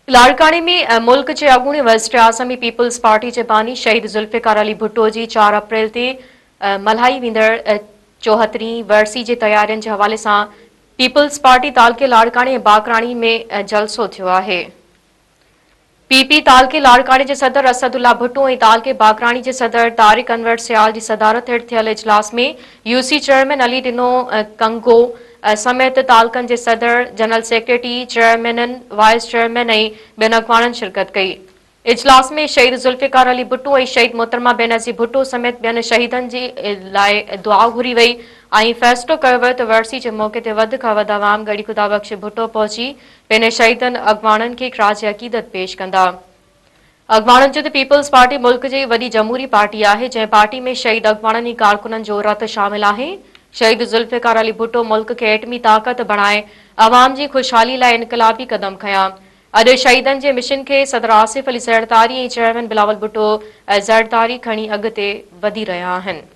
लाड़काने में मुल्क के अगूणे वज़ीर आज़म पीपल्स पार्टी के बानी शहीद ज़ुल्फ़िकार अली भुट्टो की 4 अप्रैल ते मल्हाई वेंदड़ 74वीं वरसी की तैयारियों के हवाले से पीपल्स पार्टी तालके लाड़काने ऐं बाकराणी में जलसो थियो है। पीपी तालके लाड़काने के सदर असदुल्ला भुट्टो ऐं तालके बाकराणी के सदर तारिक अनवर सियाल की सदारत हेठ थियल इजलास में यूसी चेयरमैन अली डिनो कंगो समेत तालकन के सदर जनरल सेक्रेटरी चेयरमैनन वाइस चेयरमैन ऐं बिन अॻवाननि शिरकत कई। इजलास में शहीद ज़ुल्फ़िकार अली भुट्टो ऐं शहीद मोहतरमा बेनज़ीर भुट्टो समेत बियन शहीदन जे लाइ दुआ घुरी वई ऐं फ़ैसिलो कयो वियो त वरसी के मौक़े ते वध खां वधि अवाम गड़ी ख़ुदा बख़्श भुट्टो पहुची पंहिंजे शहीदन अॻवाननि खे ख़राज अक़ीदत पेश कंदा। अॻवाननि चयो त पीपल्स पार्टी मुल्क जी वॾी जमहूरी पार्टी आहे जंहिं पार्टी में शहीद अॻवाननि ऐं कारकुननि जो रत शामिल आहे। शहीद ज़ुल्फ़िकार अली भुट्टो मुल्क के एटमी ताक़त बणाए अवाम की खुशहाली लाइ इनकलाबी कदम खयां। अॼु शहीदन के मिशन के सदर आसिफ अली ज़रदारी ऐं चेयरमैन बिलावल भुट्टो ज़रदारी खणी अॻिते वधी रहिया आहिनि।